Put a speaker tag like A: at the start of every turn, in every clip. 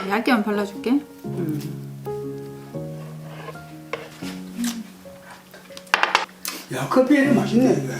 A: 얇게만 발라줄게.
B: 야, 커피 이렇게 맛있네, 이게.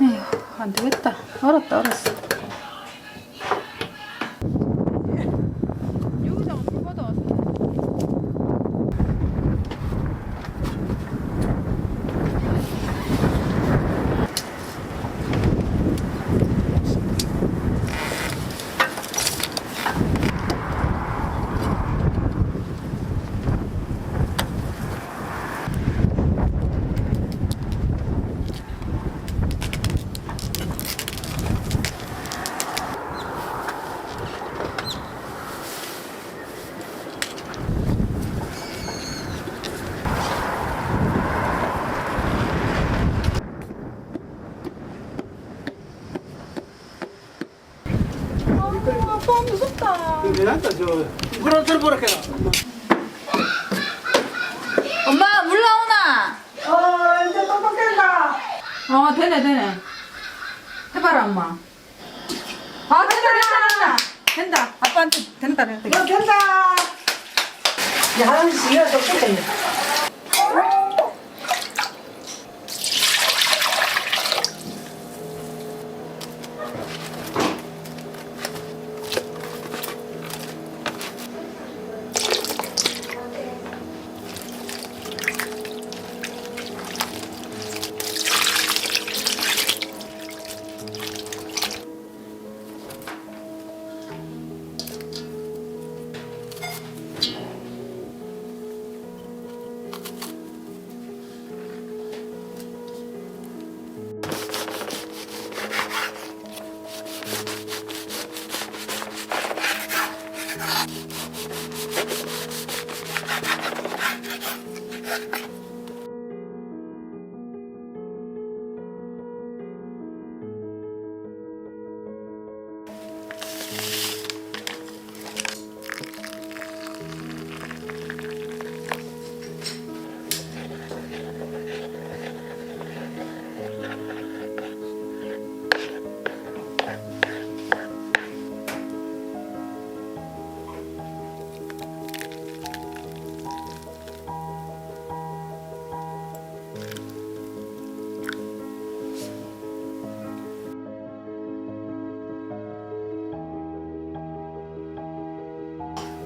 A: 에휴, 안 되겠다. 얼었다, 얼었어. 여기서 물 받아왔어. 아빠 무섭다.
B: 왜 난다, 이거랑 들어보라 해라.
A: 엄마 물 나오나?
C: 이제 똑똑된다.
A: 되네 되네. 해봐라 엄마. 된다. 된다. 아빠한테 된다.
C: 된다. 야, 하은씨, 이거 똑똑된다.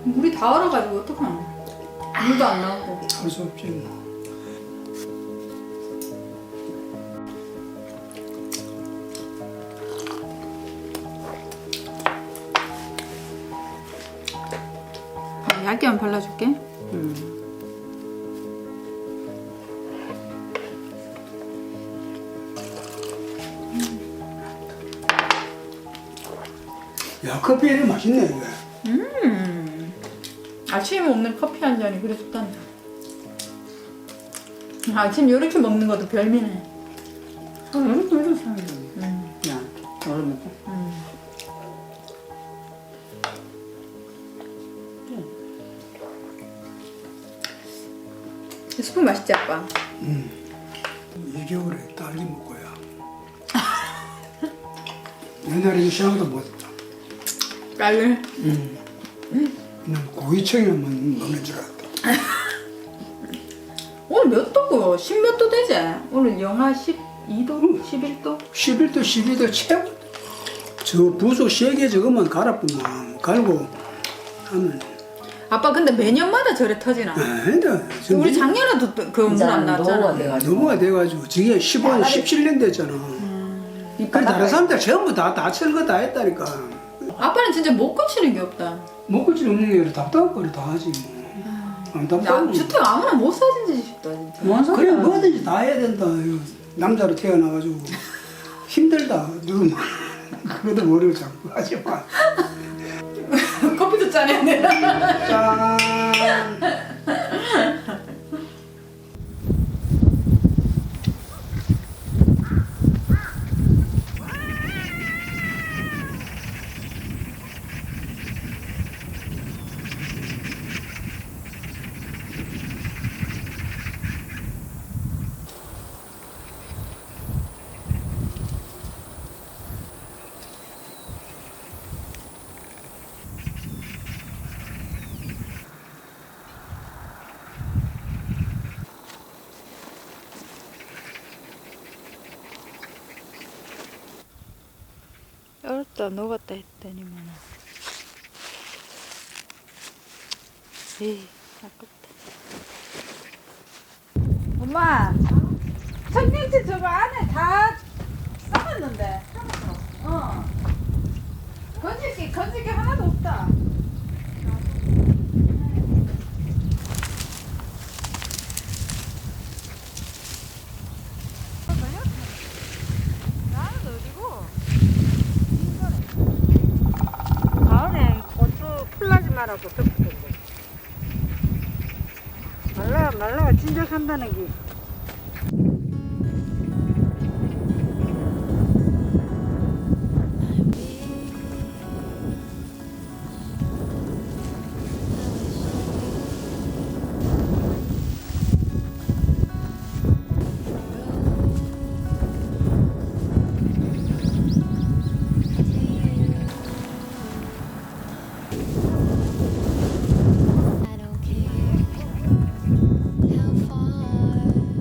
A: 물이 다 얼어가지고 어떡하노? 물도 안 나오고.
B: 할 수 없지, 뭐.
A: 얇게만 발라줄게.
B: 야, 커피 이렇게 맛있네, 이게.
A: 아침에 먹는 커피 한 잔이 그래 좋단다. 아침 이렇게 먹는 것도 별미네.
B: 이렇게 이렇게 사는 야, 얼어 먹고.
A: 스프 맛있지 아빠?
B: 2개월에 딸기 먹고야. 옛날에 시장도 못했다.
A: 딸기?
B: 난 고기청이만 먹는 줄 알았다.
A: 오늘 몇 도고? 10몇 도 되지? 오늘 영하 12도? 11도?
B: 11도, 12도 최고. 저 부속 3개 저것만 갈아보면 갈고 하면.
A: 아빠 근데 매년마다 저래 터지나?
B: 아니다.
A: 우리 작년에도 그 물 안 나왔잖아.
B: 넘어가 돼가지고 저게 15년, 17년 됐잖아.
A: 이
B: 그래 다른
A: 바닥에.
B: 사람들 전부 다 철거 다 했다니까.
A: 아빠는 진짜 못 고치는 게 없다.
B: 먹을 줄 없는 게 아니라 답답거리 다 하지 뭐. 안
A: 야,
B: 답답하면
A: 주택 아무나 못 사진지 싶다 진짜.
C: 뭔
B: 그래
C: 소리야?
B: 뭐든지 다 해야 된다. 이거 남자로 태어나가지고 힘들다. 누구 그것도 모르고 자꾸 하지 마.
A: 커피도 짜네 내가.
B: 짠.
A: 얼었다 녹았다 했더니만. 에이 아깝다. 엄마, 청경채 저거 안에 다 썩었는데. 건질 게 하나도 없다. 나는 어디고?
C: 가을에 고추 풀나지 말라고 덮었던데. 말라가 진작한다는 게.
D: I don't care how far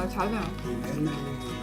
A: 잘해.
B: 옛날에